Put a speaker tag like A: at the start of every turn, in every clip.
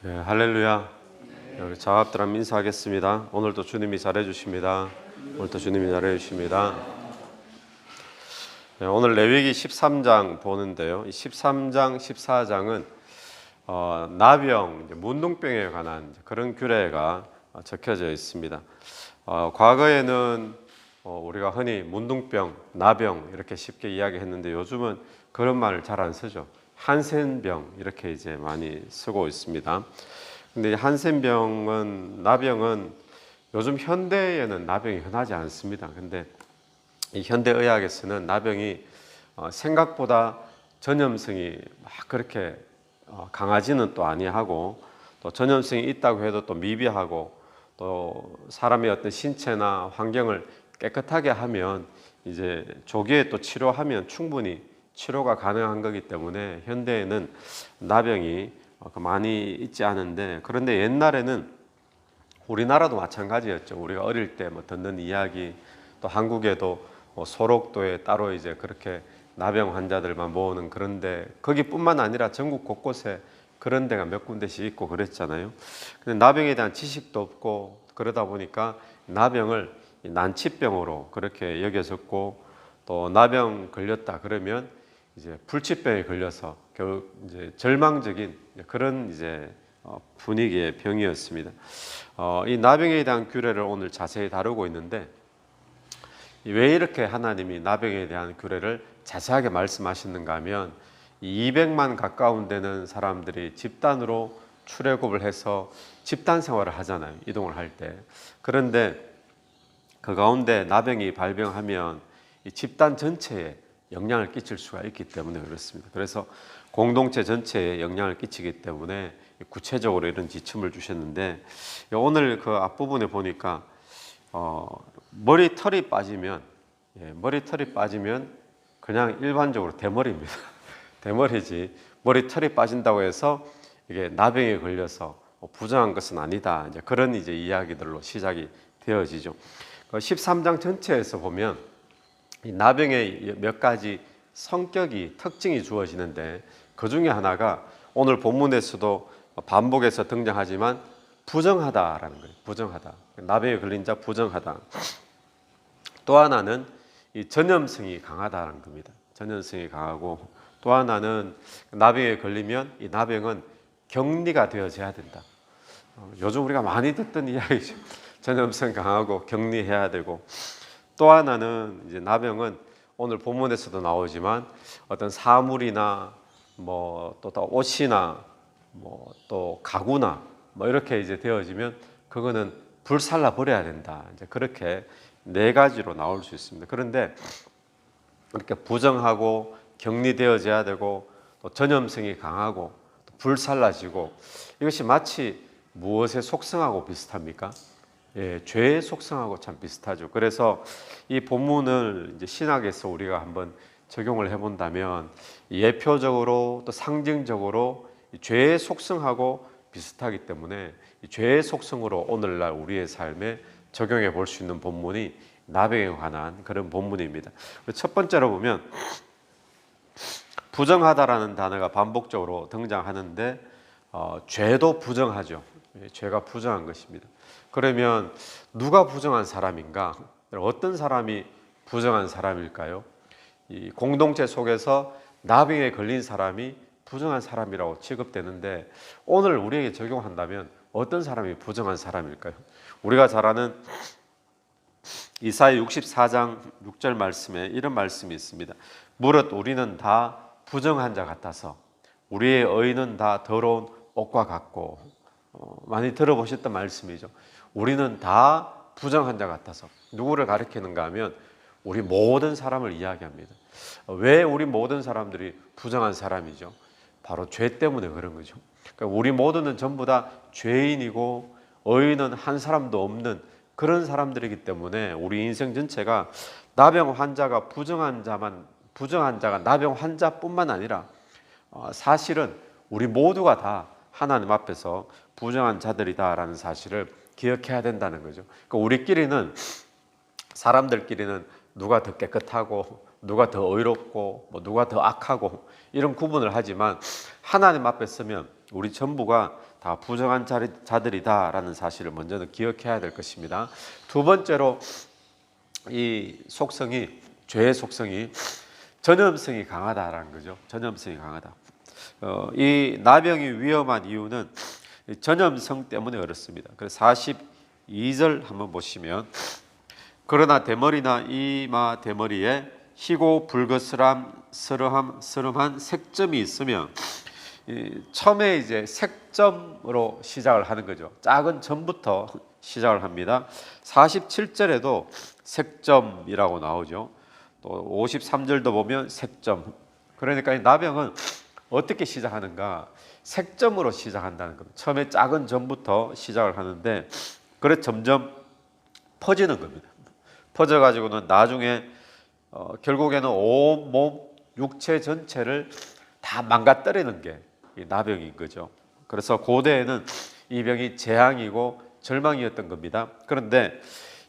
A: 네, 할렐루야. 우리 자갑들 한번 인사하겠습니다. 오늘도 주님이 잘해주십니다. 오늘도 주님이 잘해주십니다. 네, 오늘 레위기 13장 보는데요. 이 13장, 14장은 나병, 문둥병에 관한 그런 규례가 적혀져 있습니다. 과거에는 우리가 흔히 문둥병, 나병 이렇게 쉽게 이야기했는데 요즘은 그런 말을 잘 안 쓰죠. 한센병 이렇게 이제 많이 쓰고 있습니다. 근데 한센병은, 나병은 요즘 현대에는 나병이 흔하지 않습니다. 근데 이 현대의학에서는 나병이 생각보다 전염성이 막 그렇게 강하지는 또 아니하고, 또 전염성이 있다고 해도 또 미비하고, 또 사람의 어떤 신체나 환경을 깨끗하게 하면 이제 조기에 또 치료하면 충분히 치료가 가능한 거기 때문에 현대에는 나병이 많이 있지 않은데, 그런데 옛날에는 우리나라도 마찬가지였죠. 우리가 어릴 때 듣는 이야기, 또 한국에도 소록도에 따로 이제 그렇게 나병 환자들만 모으는 그런데, 거기뿐만 아니라 전국 곳곳에 그런 데가 몇 군데씩 있고 그랬잖아요. 근데 나병에 대한 지식도 없고 그러다 보니까 나병을 난치병으로 그렇게 여겨졌고, 또 나병 걸렸다 그러면 이제 불치병에 걸려서 결국 이제 절망적인 그런 이제 분위기의 병이었습니다. 이 나병에 대한 규례를 오늘 자세히 다루고 있는데, 왜 이렇게 하나님이 나병에 대한 규례를 자세하게 말씀하시는가 하면, 200만 가까운 되는 사람들이 집단으로 출애굽을 해서 집단 생활을 하잖아요, 이동을 할 때. 그런데 그 가운데 나병이 발병하면 이 집단 전체에 영향을 끼칠 수가 있기 때문에 그렇습니다. 그래서 공동체 전체에 영향을 끼치기 때문에 구체적으로 이런 지침을 주셨는데, 오늘 그 앞부분에 보니까 머리털이 빠지면 그냥 일반적으로 대머리입니다. 대머리지, 머리털이 빠진다고 해서 이게 나병에 걸려서 부정한 것은 아니다. 이제 그런 이제 이야기들로 시작이 되어지죠. 13장 전체에서 보면 이 나병의 몇 가지 성격이, 특징이 주어지는데, 그 중에 하나가 오늘 본문에서도 반복해서 등장하지만 부정하다라는 거예요. 부정하다. 나병에 걸린 자 부정하다. 또 하나는 이 전염성이 강하다는 겁니다. 전염성이 강하고, 또 하나는 나병에 걸리면 이 나병은 격리가 되어져야 된다. 요즘 우리가 많이 듣던 이야기죠. 전염성 강하고 격리해야 되고, 또 하나는 이제 나병은 오늘 본문에서도 나오지만 어떤 사물이나 또 옷이나 또 가구나 이렇게 이제 되어지면 그거는 불살라 버려야 된다. 이제 그렇게 네 가지로 나올 수 있습니다. 그런데 이렇게 부정하고 격리되어져야 되고 또 전염성이 강하고 또 불살라지고, 이것이 마치 무엇의 속성하고 비슷합니까? 예, 죄의 속성하고 참 비슷하죠. 그래서 이 본문을 이제 신학에서 우리가 한번 적용을 해본다면 예표적으로 또 상징적으로 죄의 속성하고 비슷하기 때문에 이 죄의 속성으로 오늘날 우리의 삶에 적용해 볼 수 있는 본문이 나병에 관한 그런 본문입니다. 첫 번째로 보면 부정하다라는 단어가 반복적으로 등장하는데, 죄도 부정하죠. 죄가 부정한 것입니다. 그러면 누가 부정한 사람인가? 어떤 사람이 부정한 사람일까요? 이 공동체 속에서 나병에 걸린 사람이 부정한 사람이라고 취급되는데, 오늘 우리에게 적용한다면 어떤 사람이 부정한 사람일까요? 우리가 잘 아는 이사야 64장 6절 말씀에 이런 말씀이 있습니다. 무릇 우리는 다 부정한 자 같아서 우리의 의는 다 더러운 옷과 같고. 많이 들어보셨던 말씀이죠. 우리는 다 부정한 자 같아서 누구를 가리키는가 하면 우리 모든 사람을 이야기합니다. 왜 우리 모든 사람들이 부정한 사람이죠? 바로 죄 때문에 그런 거죠. 그러니까 우리 모두는 전부 다 죄인이고 의인은 한 사람도 없는 그런 사람들이기 때문에 우리 인생 전체가 나병 환자가 부정한 자가 나병 환자뿐만 아니라 사실은 우리 모두가 다 하나님 앞에서 부정한 자들이다라는 사실을 기억해야 된다는 거죠. 그러니까 사람들끼리는 누가 더 깨끗하고 누가 더 의롭고 누가 더 악하고 이런 구분을 하지만, 하나님 앞에 서면 우리 전부가 다 부정한 자들이다라는 사실을 먼저는 기억해야 될 것입니다. 두 번째로 이 속성이, 죄의 속성이 전염성이 강하다라는 거죠. 전염성이 강하다. 이 나병이 위험한 이유는 전염성 때문에 그렇습니다. 그래서 42절 한번 보시면, 그러나 대머리나 이마 대머리에 희고 붉으스름한 색점이 있으면, 처음에 이제 색점으로 시작을 하는 거죠. 작은 점부터 시작을 합니다. 47절에도 색점이라고 나오죠. 또 53절도 보면 색점. 그러니까 이 나병은 어떻게 시작하는가? 색점으로 시작한다는 겁니다. 처음에 작은 점부터 시작을 하는데, 그래 점점 퍼지는 겁니다. 퍼져가지고는 나중에 결국에는 온몸 육체 전체를 다 망가뜨리는 게 이 나병인 거죠. 그래서 고대에는 이 병이 재앙이고 절망이었던 겁니다. 그런데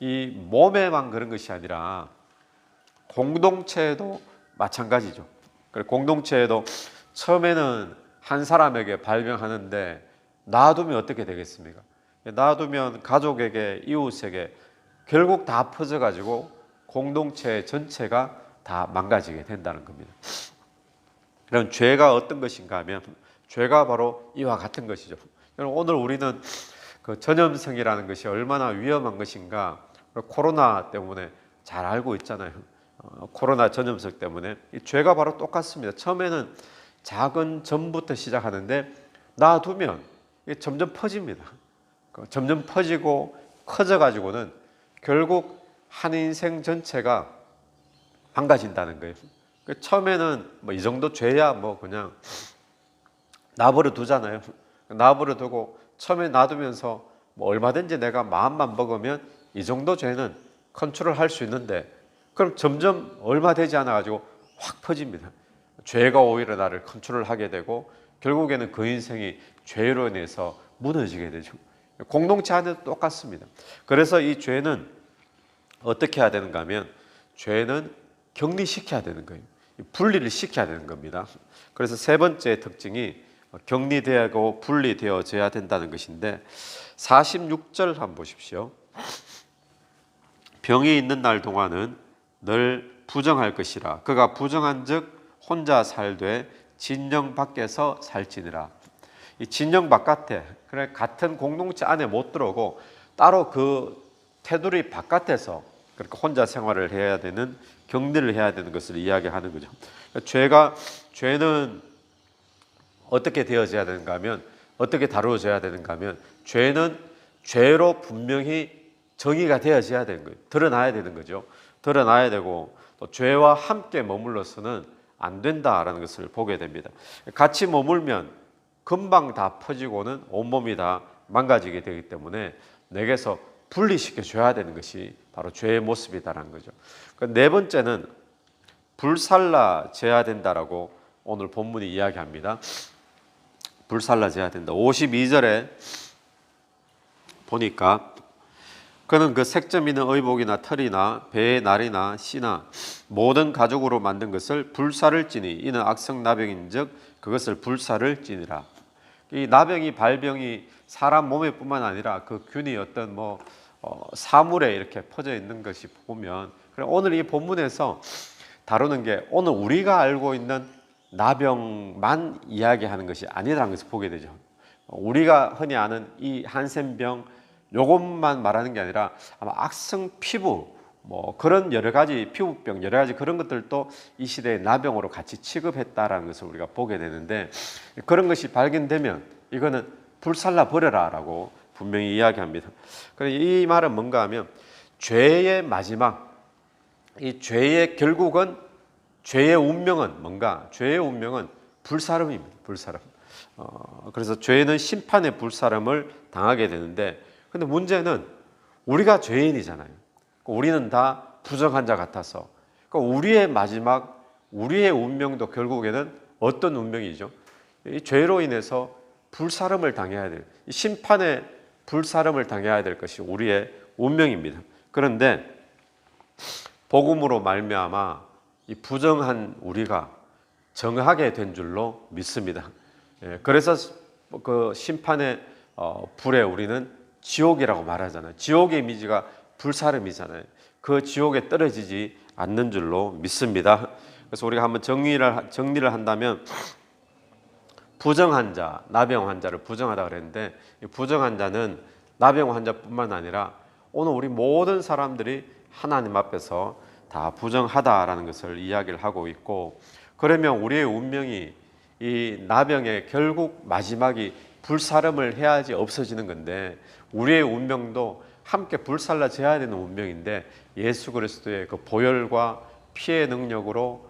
A: 이 몸에만 그런 것이 아니라 공동체에도 마찬가지죠. 공동체에도 처음에는 한 사람에게 발병하는데 놔두면 어떻게 되겠습니까? 놔두면 가족에게, 이웃에게 결국 다 퍼져가지고 공동체 전체가 다 망가지게 된다는 겁니다. 그럼 죄가 어떤 것인가 하면, 죄가 바로 이와 같은 것이죠. 오늘 우리는 그 전염성이라는 것이 얼마나 위험한 것인가 코로나 때문에 잘 알고 있잖아요. 코로나 전염성 때문에 이 죄가 바로 똑같습니다. 처음에는 작은 점부터 시작하는데 놔두면 점점 퍼집니다. 점점 퍼지고 커져가지고는 결국 한 인생 전체가 망가진다는 거예요. 처음에는 뭐 이 정도 죄야 뭐 그냥 나버려 두잖아요. 나버려 두고 처음에 놔두면서 뭐 얼마든지 내가 마음만 먹으면 이 정도 죄는 컨트롤할 수 있는데, 그럼 점점 얼마 되지 않아 가지고 확 퍼집니다. 죄가 오히려 나를 컨트롤하게 되고 결국에는 그 인생이 죄로 인해서 무너지게 되죠. 공동체 안에도 똑같습니다. 그래서 이 죄는 어떻게 해야 되는가 하면, 죄는 격리시켜야 되는 거예요. 분리를 시켜야 되는 겁니다. 그래서 세 번째 특징이 격리되고 분리되어져야 된다는 것인데, 46절 한번 보십시오. 병이 있는 날 동안은 늘 부정할 것이라. 그가 부정한즉 혼자 살되 진영 밖에서 살지니라. 이 진영 바깥에, 그래 같은 공동체 안에 못 들어오고 따로 그 테두리 바깥에서 그렇게 혼자 생활을 해야 되는, 격리를 해야 되는 것을 이야기하는 거죠. 죄는 어떻게 되어져야 되는가 하면, 어떻게 다루어져야 되는가 하면, 죄는 죄로 분명히 정의가 되어져야 되는 거예요. 드러나야 되는 거죠. 드러나야 되고, 또 죄와 함께 머물러서는 안 된다라는 것을 보게 됩니다. 같이 머물면 금방 다 퍼지고는 온몸이 다 망가지게 되기 때문에 내게서 분리시켜 줘야 되는 것이 바로 죄의 모습이다라는 거죠. 네 번째는 불살라져야 된다라고 오늘 본문이 이야기합니다. 불살라져야 된다. 52절에 보니까, 그는 그 색점 있는 의복이나 털이나 배의 날이나 씨나 모든 가죽으로 만든 것을 불사를 찌니 이는 악성 나병인즉 그것을 불사를 찌니라. 이 나병이, 발병이 사람 몸에뿐만 아니라 그 균이 어떤 사물에 이렇게 퍼져 있는 것이 보면, 오늘 이 본문에서 다루는 게 오늘 우리가 알고 있는 나병만 이야기하는 것이 아니라는 것을 보게 되죠. 우리가 흔히 아는 이 한센병 요것만 말하는 게 아니라 아마 악성 피부 그런 여러 가지 피부병, 여러 가지 그런 것들도 이 시대의 나병으로 같이 취급했다라는 것을 우리가 보게 되는데, 그런 것이 발견되면 이거는 불살라 버려라라고 분명히 이야기합니다. 이 말은 뭔가 하면, 죄의 마지막, 이 죄의 결국은, 죄의 운명은 뭔가, 죄의 운명은 불사름입니다. 불사름. 그래서 죄는 심판의 불사름을 당하게 되는데, 근데 문제는 우리가 죄인이잖아요. 우리는 다 부정한 자 같아서, 우리의 마지막, 우리의 운명도 결국에는 어떤 운명이죠? 이 죄로 인해서 불사름을 당해야 돼요. 심판의 불사름을 당해야 될 것이 우리의 운명입니다. 그런데 복음으로 말미암아 이 부정한 우리가 정하게 된 줄로 믿습니다. 그래서 그 심판의 불에 우리는 지옥이라고 말하잖아요. 지옥의 이미지가 불사름이잖아요. 그 지옥에 떨어지지 않는 줄로 믿습니다. 그래서 우리가 한번 정리를 한다면, 부정한 자, 나병 환자를 부정하다 그랬는데, 이 부정한 자는 나병 환자뿐만 아니라 오늘 우리 모든 사람들이 하나님 앞에서 다 부정하다라는 것을 이야기를 하고 있고, 그러면 우리의 운명이 이 나병의 결국 마지막이 불사름을 해야지 없어지는 건데, 우리의 운명도 함께 불살라져야 되는 운명인데, 예수 그리스도의 그 보혈과 피의 능력으로,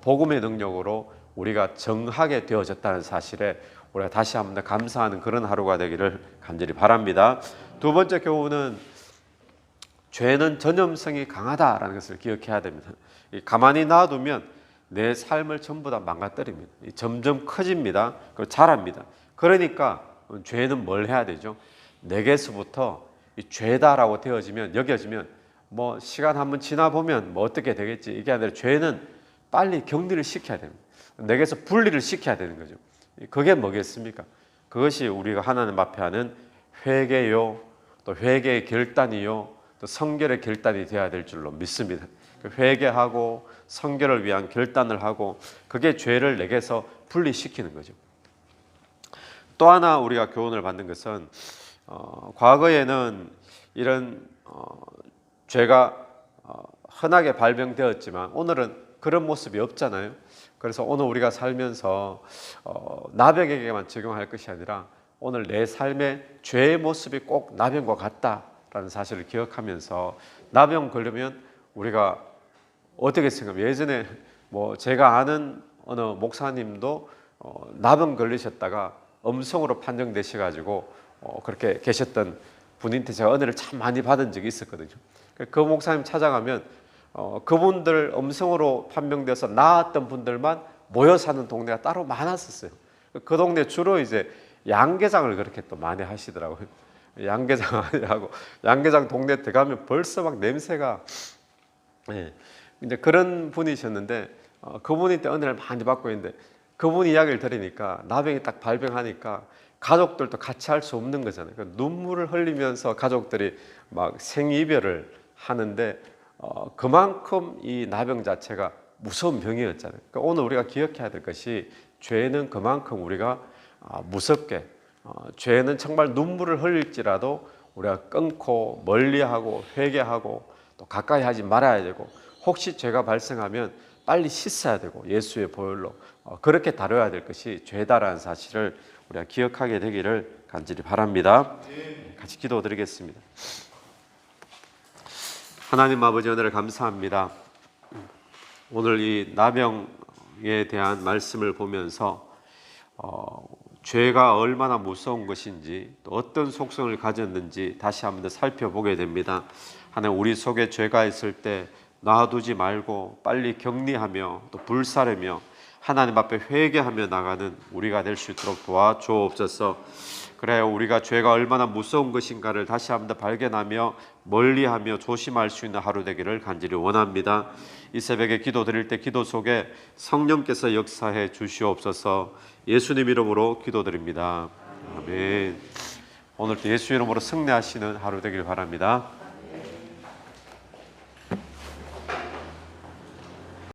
A: 복음의 능력으로 우리가 정하게 되어졌다는 사실에 우리가 다시 한번 더 감사하는 그런 하루가 되기를 간절히 바랍니다. 두 번째 교훈은, 죄는 전염성이 강하다라는 것을 기억해야 됩니다. 가만히 놔두면 내 삶을 전부 다 망가뜨립니다. 점점 커집니다. 그리고 자랍니다. 그러니까 죄는 뭘 해야 되죠? 내게서부터 이 죄다라고 여겨지면 뭐 시간 한번 지나 보면 뭐 어떻게 되겠지, 이게 아니라 죄는 빨리 격리를 시켜야 됩니다. 내게서 분리를 시켜야 되는 거죠. 그게 뭐겠습니까? 그것이 우리가 하나님 앞에 하는 회개요, 또 회개의 결단이요, 또 성결의 결단이 되어야 될 줄로 믿습니다. 회개하고 성결을 위한 결단을 하고, 그게 죄를 내게서 분리시키는 거죠. 또 하나 우리가 교훈을 받는 것은, 과거에는 이런 죄가 흔하게 발병되었지만 오늘은 그런 모습이 없잖아요. 그래서 오늘 우리가 살면서 나병에게만 적용할 것이 아니라, 오늘 내 삶의 죄의 모습이 꼭 나병과 같다라는 사실을 기억하면서, 나병 걸리면 우리가 어떻게 생각해요? 예전에 뭐 제가 아는 어느 목사님도 나병 걸리셨다가 음성으로 판정되셔가지고 그렇게 계셨던 분인데, 제가 은혜를 참 많이 받은 적이 있었거든요. 그 목사님 찾아가면 그분들 음성으로 판명돼서 나았던 분들만 모여 사는 동네가 따로 많았었어요. 그 동네 주로 이제 양계장을 그렇게 또 많이 하시더라고요. 양계장 하고, 양계장 동네 들어가면 벌써 막 냄새가, 이제 그런 분이셨는데, 그분이 때 은혜를 많이 받고 있는데, 그분 이야기를 들으니까 나병이 딱 발병하니까 가족들도 같이 할 수 없는 거잖아요. 눈물을 흘리면서 가족들이 막 생이별을 하는데, 그만큼 이 나병 자체가 무서운 병이었잖아요. 그러니까 오늘 우리가 기억해야 될 것이, 죄는 그만큼 우리가 무섭게, 죄는 정말 눈물을 흘릴지라도 우리가 끊고 멀리하고 회개하고 또 가까이 하지 말아야 되고, 혹시 죄가 발생하면 빨리 씻어야 되고 예수의 보혈로 그렇게 다뤄야 될 것이 죄다라는 사실을 우리가 기억하게 되기를 간절히 바랍니다. 같이 기도드리겠습니다. 하나님 아버지, 은혜를 감사합니다. 오늘 이 나병에 대한 말씀을 보면서 죄가 얼마나 무서운 것인지, 또 어떤 속성을 가졌는지 다시 한번 더 살펴보게 됩니다. 하나님, 우리 속에 죄가 있을 때 놔두지 말고 빨리 격리하며 또 불사르며 하나님 앞에 회개하며 나가는 우리가 될 수 있도록 도와주옵소서. 그래야 우리가 죄가 얼마나 무서운 것인가를 다시 한번 더 발견하며 멀리하며 조심할 수 있는 하루 되기를 간절히 원합니다. 이 새벽에 기도 드릴 때 기도 속에 성령께서 역사해 주시옵소서. 예수님 이름으로 기도드립니다. 아멘. 오늘도 예수 이름으로 승리하시는 하루 되길 바랍니다.